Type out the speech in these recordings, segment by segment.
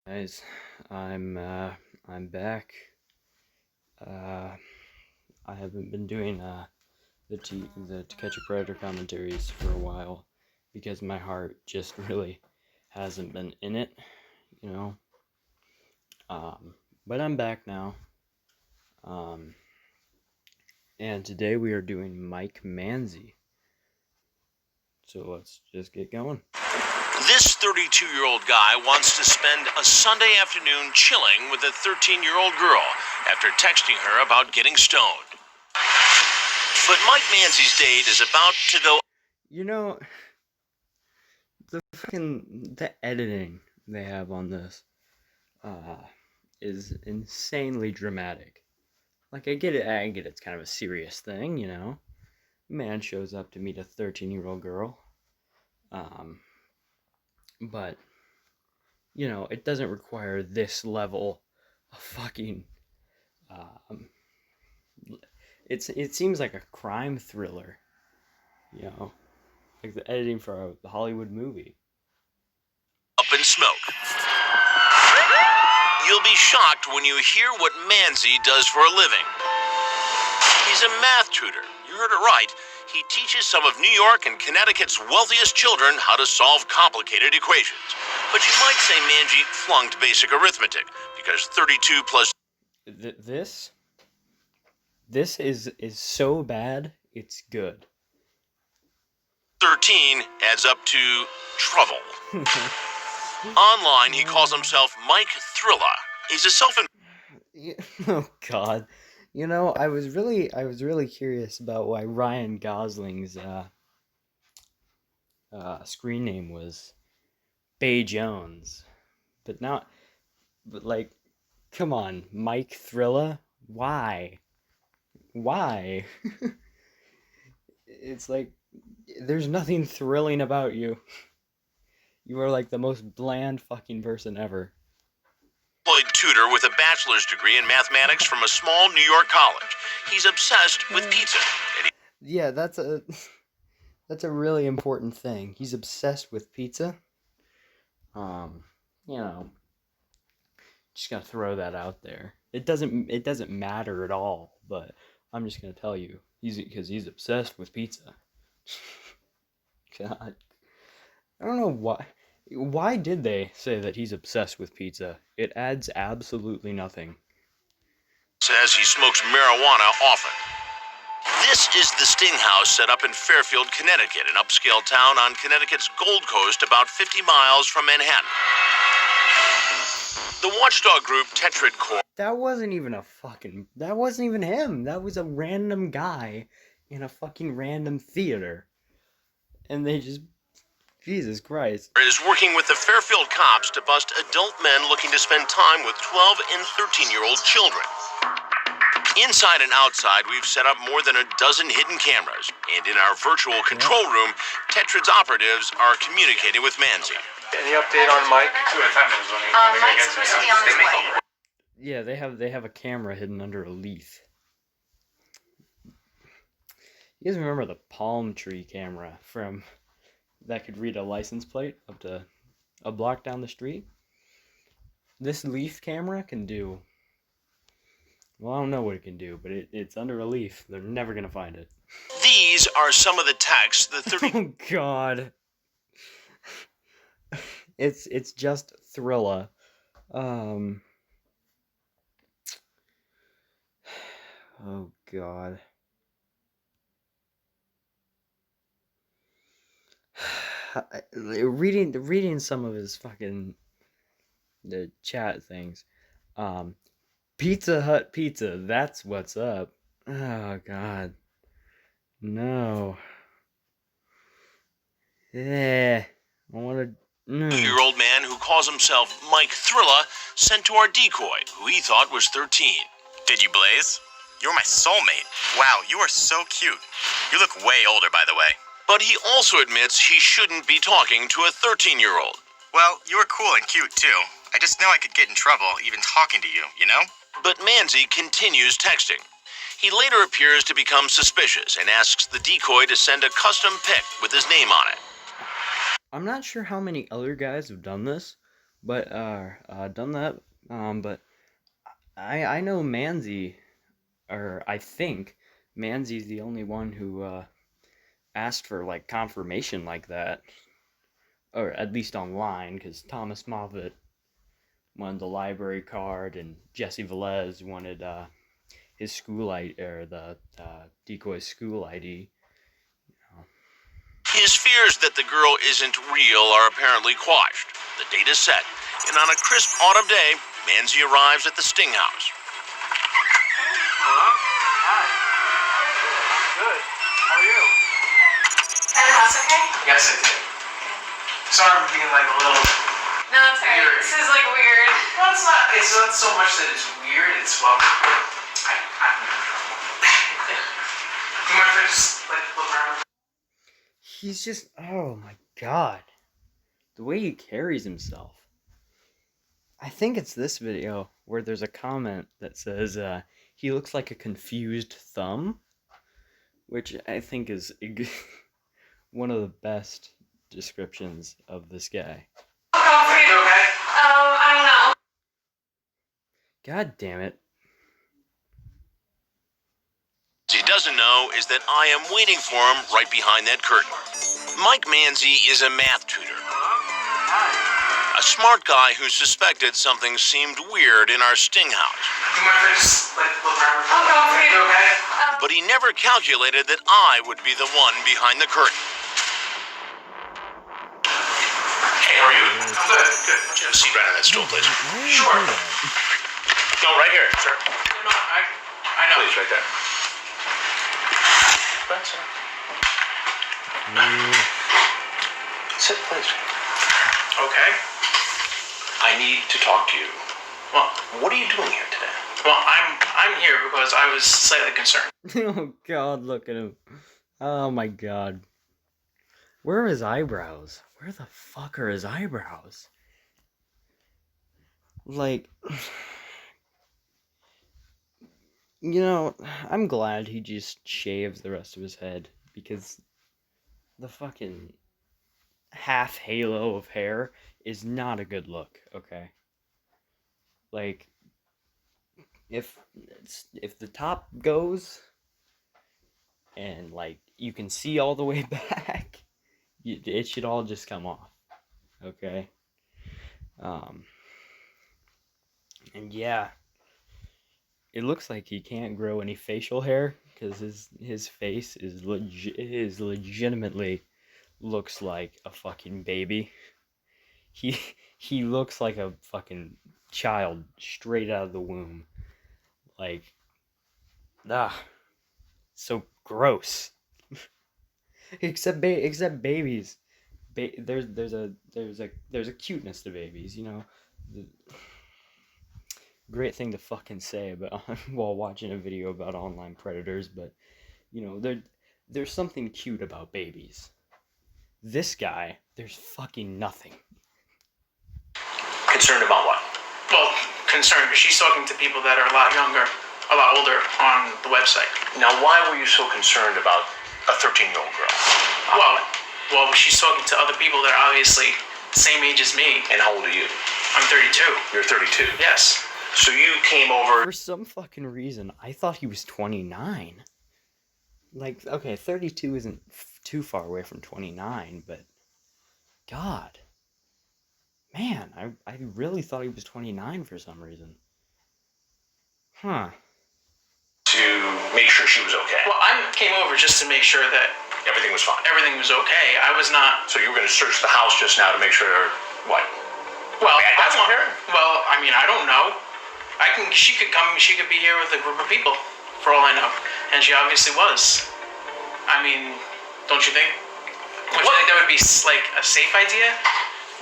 Guys, I'm back. Uh, I haven't been doing the To Catch a Predator commentaries for a while because my heart just really hasn't been in it, you know. But I'm back now. Um, and today we are doing Mike Manzi. So let's just get going. This 32-year-old guy wants to spend a Sunday afternoon chilling with a 13-year-old girl after texting her about getting stoned. But Mike Manzi's date is about to go. You know, the editing they have on this is insanely dramatic. Like, I get it, it's kind of a serious thing, you know? Man shows up to meet a 13-year-old girl. But, you know, it doesn't require this level of fucking, um, it seems like a crime thriller, you know? Like the editing for a Hollywood movie. Up in smoke. You'll be shocked when you hear what Manzi does for a living. He's a math tutor. You heard it right. He teaches some of New York and Connecticut's wealthiest children how to solve complicated equations. But you might say Manzi flunked basic arithmetic, because 32 plus This is so bad, it's good. 13 adds up to trouble. Online, he calls himself Mike Thrilla. He's a Oh God, you know, I was really curious about why Ryan Gosling's screen name was Bay Jones, but like, come on, Mike Thrilla, why? It's like there's nothing thrilling about you. You are like the most bland fucking person ever. tutor with a bachelor's degree in mathematics from a small New York college. He's obsessed with pizza. Yeah, that's a really important thing. He's obsessed with pizza. You know, just gonna throw that out there. It doesn't matter at all, but I'm just gonna tell you, he's obsessed with pizza. God, I don't know why. Why did they say that he's obsessed with pizza? It adds absolutely nothing. Says he smokes marijuana often. This is the Sting House set up in Fairfield, Connecticut, an upscale town on Connecticut's Gold Coast, about 50 miles from Manhattan. The watchdog group Tetrad Corp. That wasn't even him. That was a random guy in a fucking random theater. And they just, Jesus Christ. Is working with the Fairfield cops to bust adult men looking to spend time with 12 and 13-year-old children. Inside and outside, we've set up more than a dozen hidden cameras. And in our virtual control room, Tetrad's operatives are communicating with Manzi. Any update on Mike? Mike's supposed to be on his way. Yeah, they have a camera hidden under a leaf. You guys remember the palm tree camera from that could read a license plate up to a block down the street? This leaf camera can do, well, I don't know what it can do, but it's under a leaf. They're never gonna find it. These are some of the texts the 30. Oh God. It's just Thrilla. Oh God. Reading some of his fucking the chat things. Pizza Hut pizza, that's what's up. Oh God. No. Yeah. I wanna 2-year-old man who calls himself Mike Thrilla sent to our decoy, who he thought was 13. Did you blaze? You're my soulmate. Wow, you are so cute. You look way older, by the way. But he also admits he shouldn't be talking to a 13-year-old. Well, you are cool and cute, too. I just know I could get in trouble even talking to you, you know? But Manzi continues texting. He later appears to become suspicious and asks the decoy to send a custom pic with his name on it. I'm not sure how many other guys have done this, But done that. But I know Manzi, or I think Manzi's the only one who asked for like confirmation like that, or at least online, because Thomas Moffat wanted the library card and Jesse Velez wanted his school ID, or the decoy's school ID. His fears that the girl isn't real are apparently quashed. The date is set, and on a crisp autumn day, Manzi arrives at the Sting House. Hello? Hi. I'm good. How are you? Got the house okay? Yes, I did. Sorry I'm being like a little... No, it's alright. Weird. This is like weird. Well, it's not so much that it's weird, it's well... Do you mind if I just like look around? He's just, oh my god, the way he carries himself. I think it's this video where there's a comment that says he looks like a confused thumb, which I think is one of the best descriptions of this guy. Oh, You okay? I don't know. God damn it. What he doesn't know is that I am waiting for him right behind that curtain. Mike Manzi is a math tutor. Hi. A smart guy who suspected something seemed weird in our Sting House. Do you mind if I just like look around? Oh, You okay? But he never calculated that I would be the one behind the curtain. Hey, how are you? I'm good. Good. Would you have a seat right on that stool, please? Why would he Sure. do that? No, right here, sir. No, I know. Please, right there. Right, sir. Sit, please. Okay. I need to talk to you. Well, What are you doing here today? well, I'm here because I was slightly concerned. Oh god, look at him. Oh my god. Where are his eyebrows? Where the fuck are his eyebrows? Like, you know, I'm glad he just shaves the rest of his head, because the fucking half halo of hair is not a good look, okay? Like, if the top goes and like you can see all the way back, it should all just come off, okay? And yeah, it looks like he can't grow any facial hair because his face is legitimately looks like a fucking baby. He looks like a fucking child straight out of the womb. Like, so gross. except babies. There's a cuteness to babies, you know. Great thing to fucking say about while watching a video about online predators, but you know, there's something cute about babies. This guy, there's fucking nothing. Concerned about what? Well, concerned because she's talking to people that are a lot younger, a lot older on the website. Now, why were you so concerned about a 13-year-old girl? Well, she's talking to other people that are obviously the same age as me. And how old are you? I'm 32. You're 32. Yes. So you came over. For some fucking reason, I thought he was 29. Like, okay, 32 isn't too far away from 29, but God. Man, I really thought he was 29 for some reason. Huh. To make sure she was okay. Well, I came over just to make sure that Everything was fine. everything was okay. I was not. So you were going to search the house just now to make sure. What? Well, Bad guys in here? Well, I mean, I don't know. She could come. She could be here with a group of people, for all I know, and she obviously was. I mean, don't you think? Don't you think that would be like a safe idea?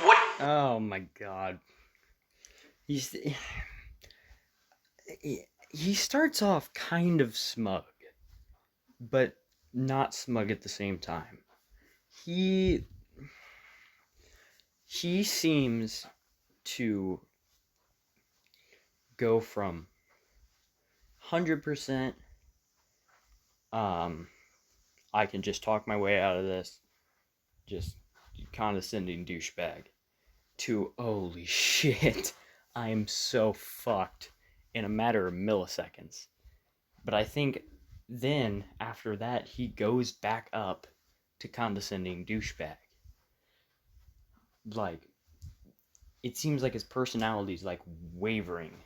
What? Oh my God. He starts off kind of smug, but not smug at the same time. He seems to go from 100% I can just talk my way out of this, just condescending douchebag, to holy shit, I'm so fucked in a matter of milliseconds. But I think then, after that, he goes back up to condescending douchebag. Like, it seems like his personality's like wavering.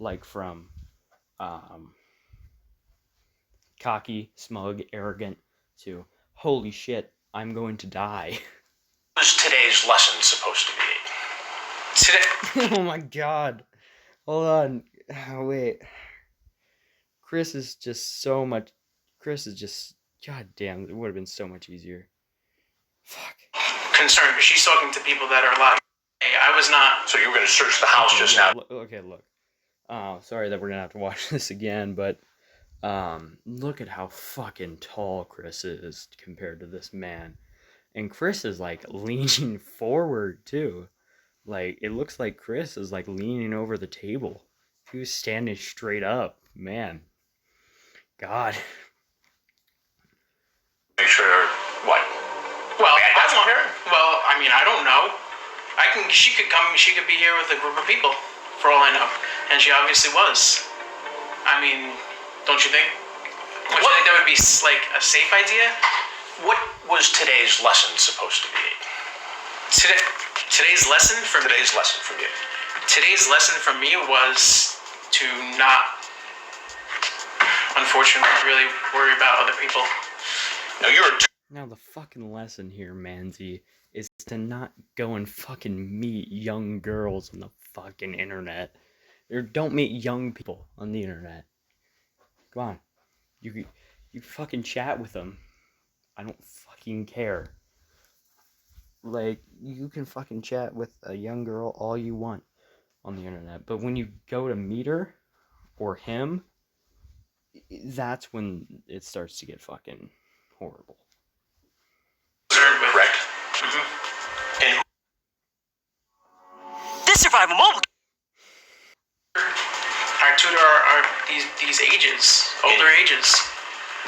Like from cocky, smug, arrogant to holy shit, I'm going to die. What was today's lesson supposed to be? Today. Oh my god. Hold on. Oh, wait. Chris is just. God damn, it would have been so much easier. Fuck. Concerned because she's talking to people that are a lot. I was not. So you were going to search the house just now. Okay, look. Sorry that we're gonna have to watch this again, but look at how fucking tall Chris is compared to this man. And Chris is like leaning forward too. Like it looks like Chris is like leaning over the table. If he was standing straight up, man. God. Make sure what? Well, That's not her. Well, I mean, I don't know. She could come. She could be here with a group of people, for all I know, and she obviously was. I mean, don't you think? Don't you think that would be like a safe idea? What was today's lesson supposed to be? Today's lesson from Today's lesson from you. Today's lesson from me was to not, unfortunately, really worry about other people. Now the fucking lesson here, Manzi, is to not go and fucking meet young girls on the fucking internet. Or don't meet young people on the internet. Come on. You fucking chat with them. I don't fucking care. Like, you can fucking chat with a young girl all you want on the internet. But when you go to meet her, or him, that's when it starts to get fucking horrible. Correct. And This Survival Mobile. I tutor are these ages, older ages.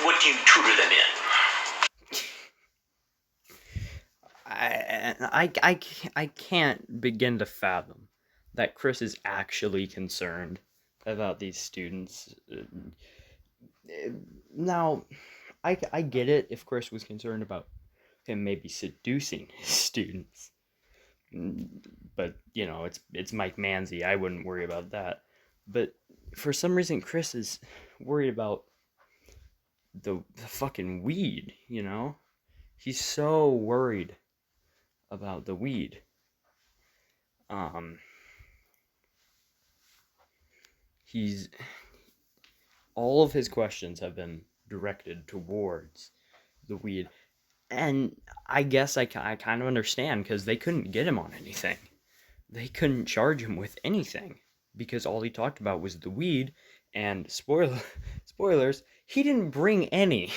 what do you tutor them in? I can't begin to fathom that Chris is actually concerned about these students. Now, I get it if Chris was concerned about him maybe seducing his students. But, you know, it's Mike Manzi. I wouldn't worry about that. But for some reason, Chris is worried about the fucking weed, you know? He's so worried about the weed. All of his questions have been directed towards the weed. And I guess I kind of understand, because they couldn't get him on anything. They couldn't charge him with anything, because all he talked about was the weed, and spoilers, he didn't bring any.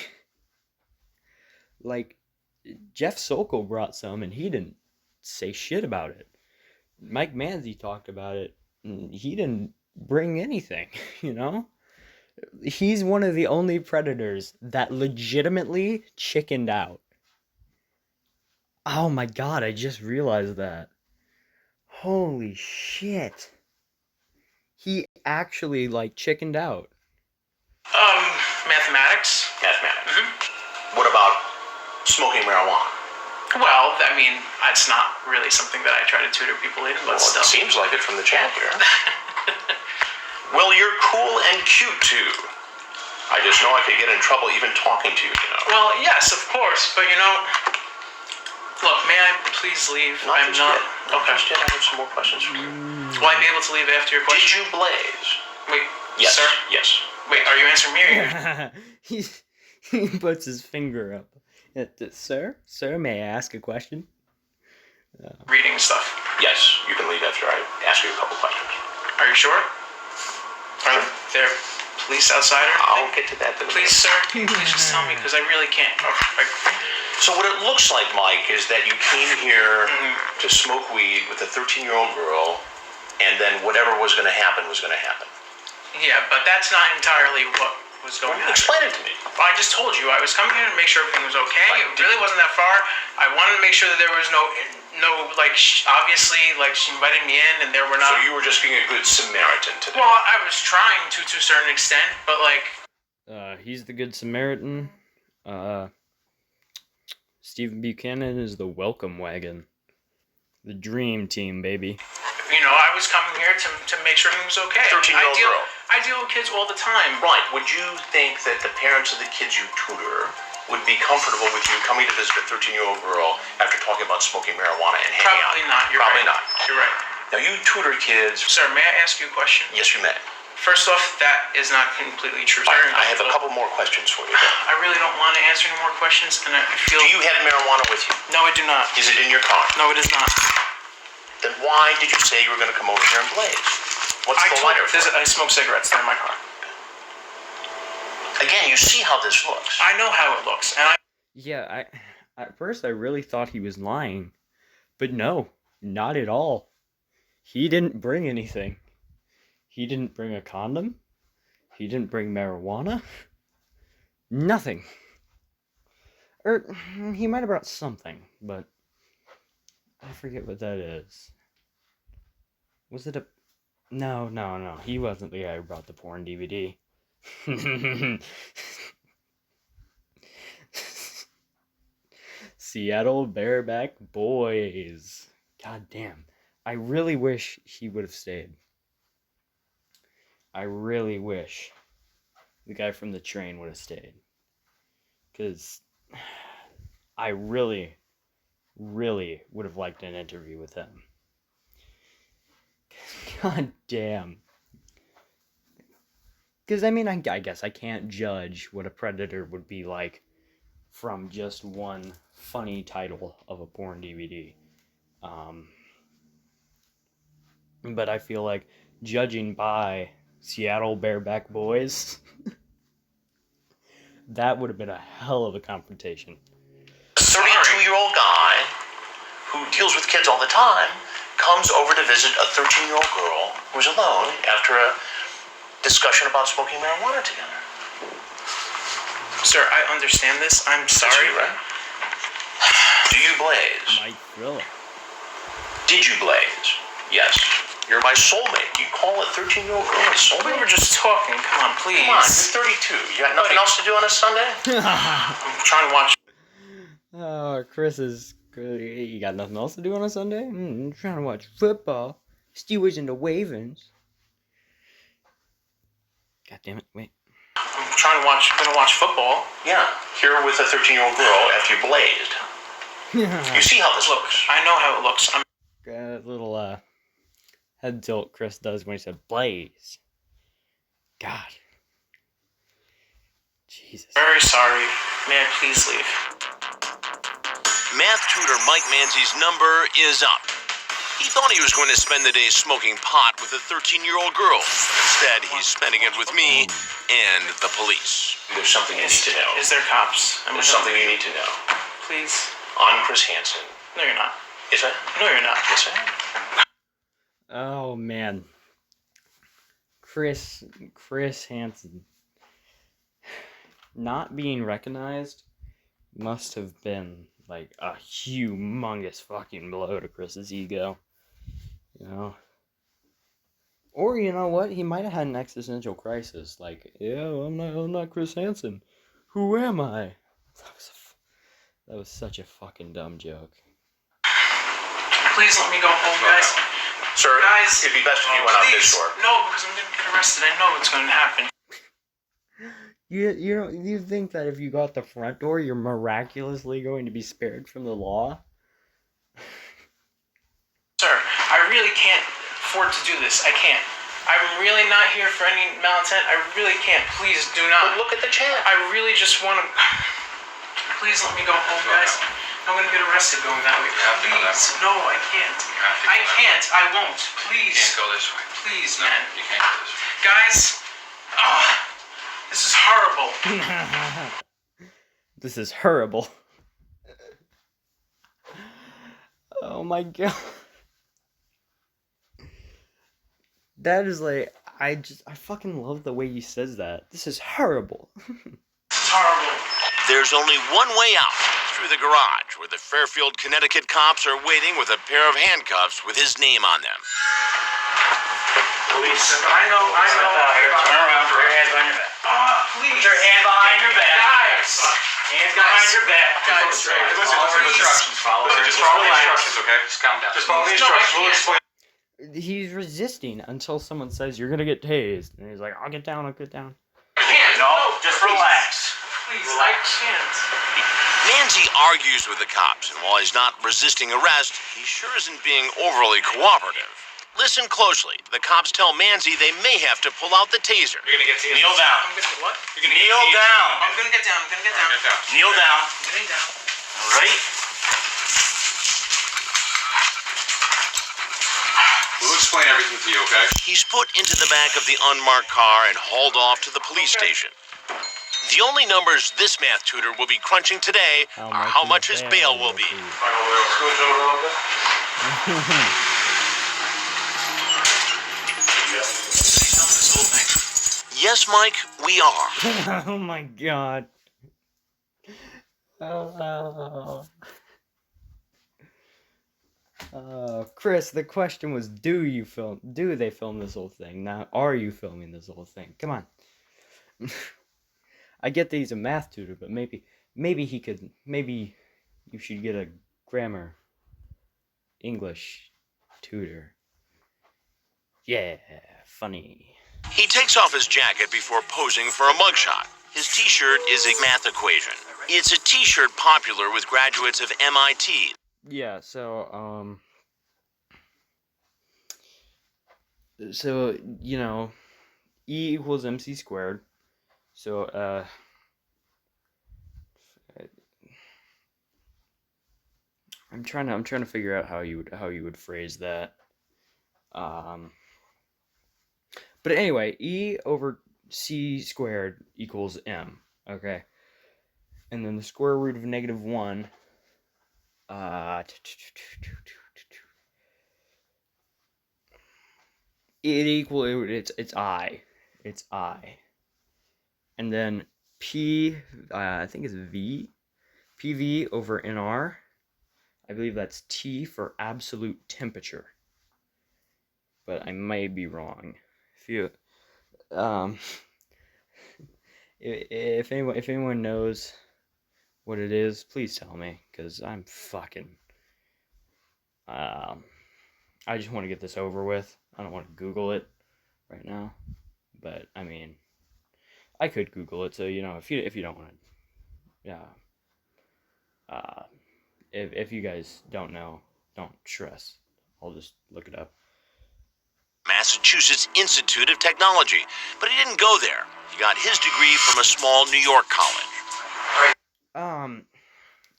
Like, Jeff Sokol brought some, and he didn't say shit about it. Mike Manzi talked about it, and he didn't bring anything, you know? He's one of the only predators that legitimately chickened out. Oh my god, I just realized that. Holy shit. He actually, like, chickened out. Mathematics. Mathematics. Mm-hmm. What about smoking marijuana? Well, I mean, it's not really something that I try to tutor people in, but Well, still. it seems like it from the chat here. Well, you're cool and cute too. I just know I could get in trouble even talking to you, you know. Well, yes, of course, but you know, look, may I please leave? Not just yet. Not Okay. just yet. I have some more questions for you. Will I be able to leave after your Did question? you blaze? Wait, Yes. sir? Yes. Wait, are you answering me or you? He puts his finger up. Sir, may I ask a question? Reading stuff. Yes. You can leave after I ask you a couple questions. Are you sure? Are there police outside or I'll anything? get to that. Please, sir, can you please just tell me, because I really can't. So what it looks like, Mike, is that you came here to smoke weed with a 13-year-old girl, and then whatever was going to happen was going to happen. Yeah, but that's not entirely what was going on. Explain it to me. I just told you, I was coming here to make sure everything was okay. It really wasn't that far. I wanted to make sure that there was no no, like, obviously, like, she invited me in, and there were not. So you were just being a good Samaritan today. Well, I was trying to a certain extent, but, like. He's the Good Samaritan. Stephen Buchanan is the welcome wagon. The dream team, baby. You know, I was coming here to make sure everything was okay. 13-year-old girl. I deal with kids all the time. Right. Would you think that the parents of the kids you tutor would be comfortable with you coming to visit a 13-year-old girl after talking about smoking marijuana and hanging out? Probably not. You're Probably right. not. You're right. Now, you tutor kids. Sir, may I ask you a question? Yes, you may. First off, that is not completely true. I have a couple more questions for you, though. I really don't want to answer any more questions, and I feel... Do you have marijuana with you? No, I do not. Is it in your car? No, it is not. Then why did you say you were going to come over here and blaze? What's the lighter for? I smoke cigarettes. They're in my car. Again, you see how this looks. I know how it looks, and I... Yeah, at first I really thought he was lying. But no, not at all. He didn't bring anything. He didn't bring a condom. He didn't bring marijuana. Nothing. Or he might have brought something, but I forget what that is. Was it a... No. He wasn't the guy who brought the porn DVD. Seattle Bareback Boys. God damn. I really wish he would have stayed. I really wish the guy from the train would have stayed. Because I really, really would have liked an interview with him. God damn. Because, I mean, I guess I can't judge what a predator would be like from just one funny title of a porn DVD. But I feel like judging by Seattle Bareback Boys, that would have been a hell of a confrontation. A 32-year-old guy who deals with kids all the time comes over to visit a 13-year-old girl who's alone after a discussion about smoking marijuana together. Sir, I understand this. I'm sorry. That's you, right? Do you blaze? Mike Thriller. Did you blaze? Yes. You're my soulmate. You call a 13-year-old girl a soulmate? We were just talking. Come on, please. Come on, you're 32. You got nothing else to do on a Sunday? I'm trying to watch. Oh, Chris is good. You got nothing else to do on a Sunday? I'm trying to watch football. Steelers and the Ravens. God damn it, wait. I'm gonna watch football. Yeah. Here with a 13-year-old girl after you blazed. You see how this looks? I know how it looks. That little head tilt Chris does when he said blaze. God. Jesus. Very sorry. May I please leave? Math tutor Mike Manzi's number is up. He thought he was going to spend the day smoking pot with a 13-year-old girl. Instead, he's spending it with me and the police. There's something you need to know. Is there cops? There's something you need to know. Please. I'm Chris Hansen. No, you're not. Yes, I am. No, you're not. Yes, I am. Oh, man. Chris Hansen. Not being recognized must have been like a humongous fucking blow to Chris's ego. You know? Or you know what? He might have had an existential crisis. Like, yeah, I'm not Chris Hansen. Who am I? That was such a fucking dumb joke. Please let me go home, guys. Sir, Guys, it'd be best if you went out this door. No, because I'm gonna get arrested. I know what's going to happen. You think that if you go out the front door, you're miraculously going to be spared from the law? Sir, I really can't afford to do this. I can't. I'm really not here for any malintent. I really can't. Please do not. But look at the chat. I really just want to... Please let me go home, guys. I'm going to get arrested going that way. Please. No, I can't. I can't. I won't. Please. You can't go this way. Please, No, man. you can't go this way. Guys. This is horrible. This is horrible. Oh my god. That is like, I fucking love the way he says that. This is horrible. This is horrible. There's only one way out through the garage where the Fairfield, Connecticut cops are waiting with a pair of handcuffs with his name on them. Police. I know. Turn around, put your hands on your back. Please. Put your hands behind your back. Guys. Hands behind your back. Guys. Listen to the instructions. Just follow the instructions, okay? Just calm down. Just follow the instructions. We'll explain. He's resisting until someone says you're gonna get tased, and he's like, "I'll get down. I'll get down." I can't. No, just please. relax. Please, I can't. Manzi argues with the cops, and while he's not resisting arrest, he sure isn't being overly cooperative. Listen closely. The cops tell Manzi they may have to pull out the taser. You're gonna get tased. Kneel down. I'm gonna what? You're gonna Kneel get tased. down. I'm gonna get down. I'm gonna get down. Get down. Kneel down. I'm getting down. All right. We'll explain everything to you, okay? He's put into the back of the unmarked car and hauled off to the police station. The only numbers this math tutor will be crunching today are how much his bail will be. Right over there. Scooch over a little bit. Yes, Mike, we are. Oh my god. Chris, the question was, do they film this whole thing? Now, are you filming this whole thing? Come on. I get that he's a math tutor, but maybe you should get a grammar English tutor. Yeah, funny. He takes off his jacket before posing for a mugshot. His t-shirt is a math equation. It's a t-shirt popular with graduates of MIT. Yeah, so, you know, E equals MC squared. So, I'm trying to figure out how you would phrase that. But anyway, E over C squared equals M, okay? And then the square root of -1, it's I. It's I. And then P, I think it's V. PV over NR. I believe that's T for absolute temperature. But I may be wrong. If you, if anyone knows what it is, please tell me, because I'm fucking, I just want to get this over with. I don't want to Google it right now, but I mean, I could Google it, so, you know, if you don't want to, yeah, if you guys don't know, don't stress. I'll just look it up. Massachusetts Institute of Technology, but he didn't go there. He got his degree from a small New York college.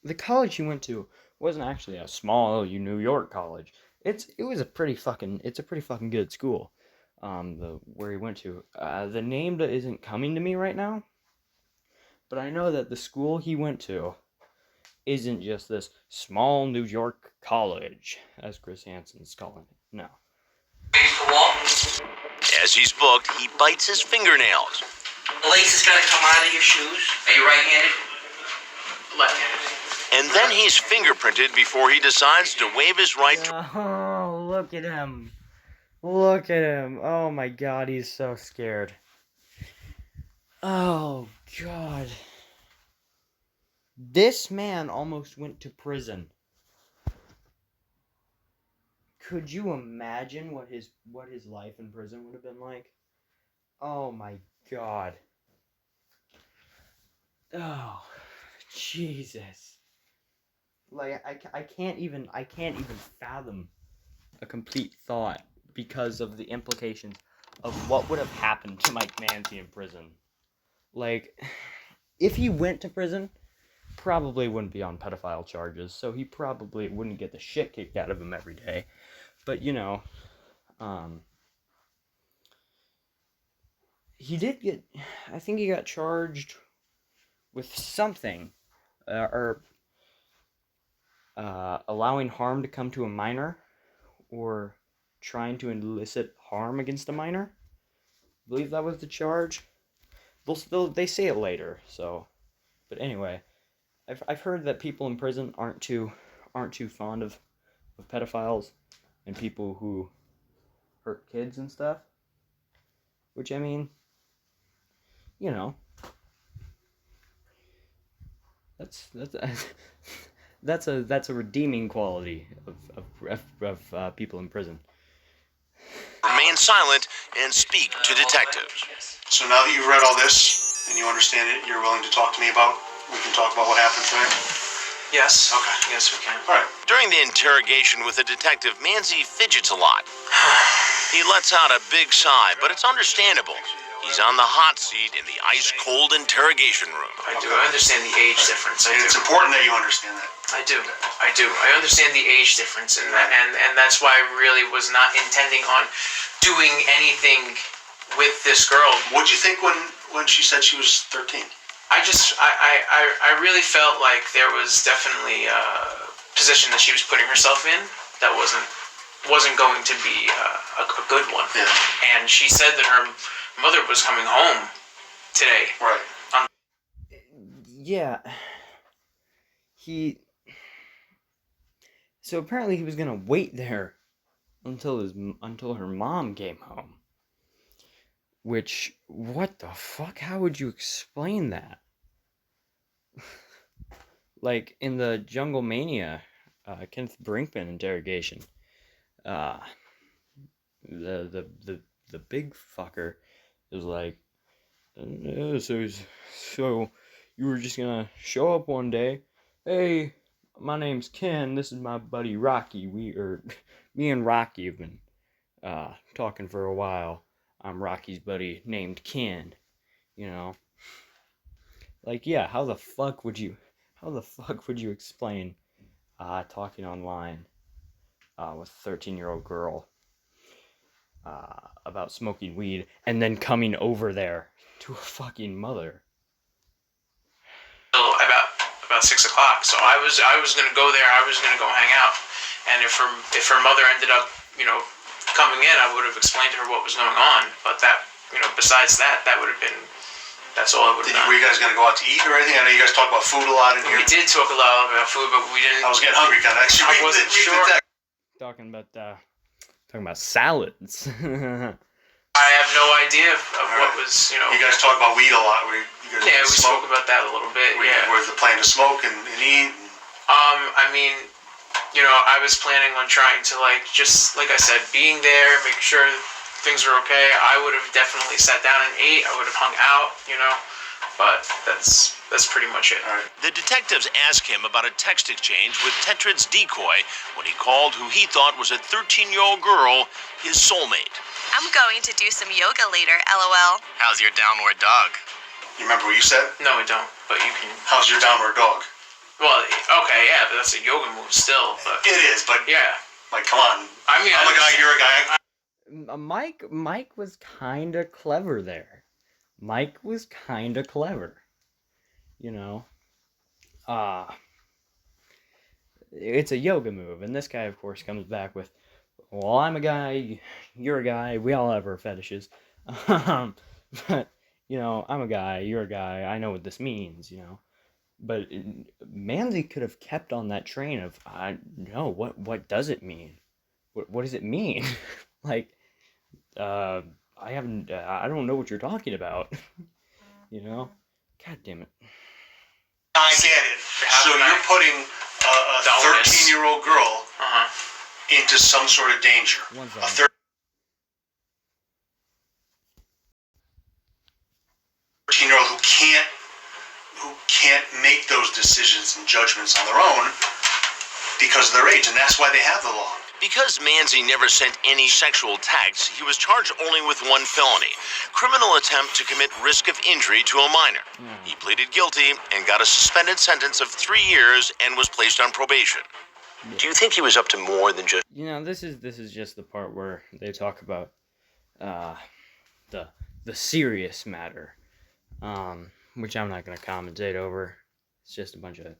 The college he went to wasn't actually a small New York college. It's a pretty fucking good school. Where he went to. The name isn't coming to me right now, but I know that the school he went to isn't just this small New York college, as Chris Hansen's calling it. No. As he's booked, he bites his fingernails. The lace is gonna come out of your shoes. Are you right-handed? Left-handed. And then he's fingerprinted before he decides to waive his right to... Oh, look at him. Look at him. Oh my god, he's so scared. Oh, God. This man almost went to prison. Could you imagine what his life in prison would have been like? Oh my god. Oh, Jesus. Like, I can't even fathom a complete thought because of the implications of what would have happened to Mike Manzi in prison. Like, if he went to prison, probably wouldn't be on pedophile charges, so he probably wouldn't get the shit kicked out of him every day. But, you know, he did get, I think he got charged with something, allowing harm to come to a minor, or trying to elicit harm against a minor. I believe that was the charge. They say it later, so, but anyway, I've heard that people in prison aren't too fond of pedophiles and people who hurt kids and stuff. Which, I mean, you know, that's that's a redeeming quality of people in prison. Remain silent and speak to detectives. So now that you've read all this and you understand it, you're willing to talk to me about. We can talk about what happened tonight. Yes. Okay. Yes, we can. All right. During the interrogation with the detective, Manzi fidgets a lot. He lets out a big sigh, but it's understandable. He's on the hot seat in the ice-cold interrogation room. I do. I understand the age difference. And it's important that you understand that. I do. I understand the age difference, and that's why I really was not intending on doing anything with this girl. What'd you think when she said she was 13? I really felt like there was definitely a position that she was putting herself in that wasn't going to be a good one. Yeah. And she said that her mother was coming home today. Right. Yeah. So apparently he was gonna wait there until her mom came home. Which, what the fuck? How would you explain that? Like in the Jungle Mania, Kenneth Brinkman interrogation, the big fucker is like, so you were just gonna show up one day, hey, my name's Ken, this is my buddy Rocky, me and Rocky have been talking for a while. I'm Rocky's buddy named Ken, you know. Like, yeah, how the fuck would you explain talking online with a 13-year-old girl about smoking weed and then coming over there to a fucking mother? About 6 o'clock. So I was gonna go there. I was gonna go hang out. And if her mother ended up, coming in, I would have explained to her what was going on. But that, besides that, that's all I would have done. Were you guys going to go out to eat or anything? I know you guys talk about food a lot in here. We did talk a lot about food, but we didn't. I was getting hungry kind of. Actually, I wasn't sure. Talking about salads. I have no idea of what was, You guys talk about weed a lot. We spoke about that a little bit. Was the plan to smoke and eat? I mean, I was planning on trying to, just like I said, being there, making sure things were okay. I would have definitely sat down and ate. I would have hung out, but that's pretty much it. All right. The detectives ask him about a text exchange with Tetrad's decoy when he called who he thought was a 13-year-old girl his soulmate. I'm going to do some yoga later, LOL. How's your downward dog? You remember what you said? No, I don't, but you can. How's your downward dog? Well, okay, yeah, but that's a yoga move still, but. It is, but. Yeah. Like, come on. I mean, I'm a guy, you're a guy. Mike was kind of clever there. Mike was kind of clever. It's a yoga move, and this guy, of course, comes back with, well, I'm a guy, you're a guy, we all have our fetishes. But, I'm a guy, you're a guy, I know what this means, But Manzi could have kept on that train of, no, what does it mean? What does it mean? I don't know what you're talking about. God damn it. I get it. So you're putting a 13-year-old girl into some sort of danger. One A second. 13-year-old who can't make those decisions and judgments on their own because of their age, and that's why they have the law. Because Manzi never sent any sexual texts, he was charged only with one felony, criminal attempt to commit risk of injury to a minor. He pleaded guilty and got a suspended sentence of 3 years and was placed on probation. Do you think he was up to more than just... This is just the part where they talk about the serious matter, which I'm not going to commentate over. It's just a bunch of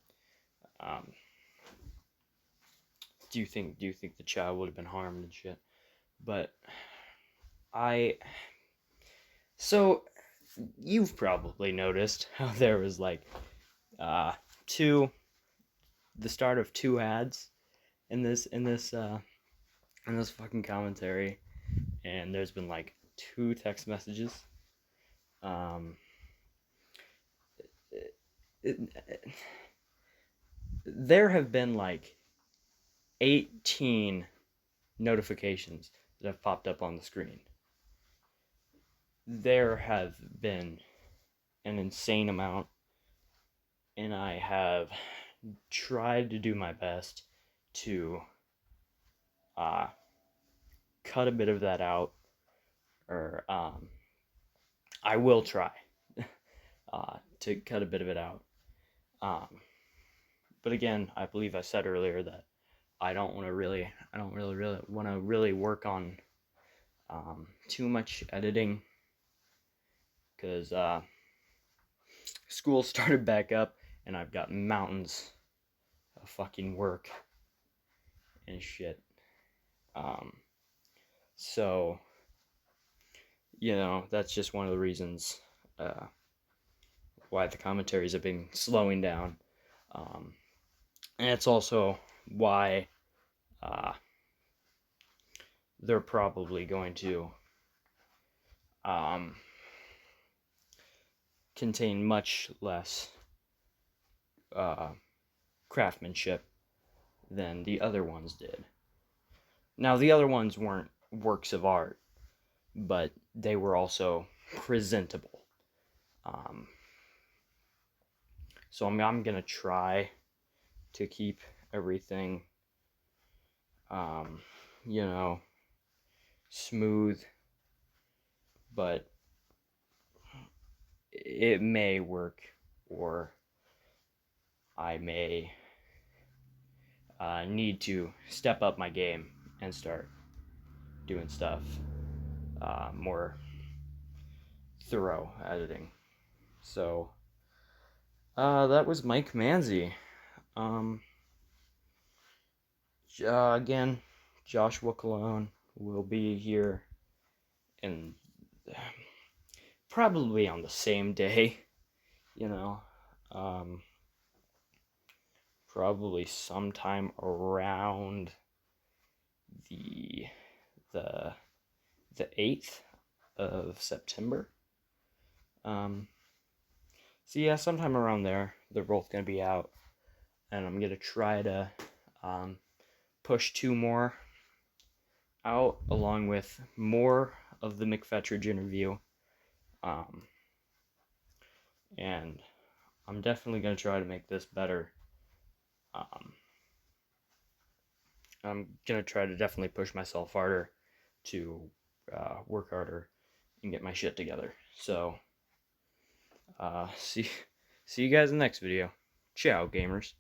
do you think the child would have been harmed and shit? But so you've probably noticed how there was the start of 2 ads in this fucking commentary, and there's been like 2 text messages. There have been like 18 notifications that have popped up on the screen. There have been an insane amount, and I have tried to do my best to cut a bit of that out, or I will try to cut a bit of it out. But again, I believe I said earlier that I don't really want to really work on too much editing, because school started back up and I've got mountains of fucking work and shit. So, you know, that's just one of the reasons why the commentaries have been slowing down. And it's also why they're probably going to contain much less craftsmanship than the other ones did. Now, the other ones weren't works of art, but they were also presentable. So I'm gonna try to keep everything, you know, smooth, but it may work, or I may need to step up my game and start doing stuff more thorough editing. So that was Mike Manzi. Again, Joshua Cologne will be here, and probably on the same day, you know, probably sometime around the 8th of September. So yeah, sometime around there, they're both gonna be out, and I'm gonna try to push 2 more out, along with more of the McFetridge interview. And I'm definitely gonna try to make this better. I'm gonna try to definitely push myself harder to work harder and get my shit together. So see you guys in the next video. Ciao, gamers.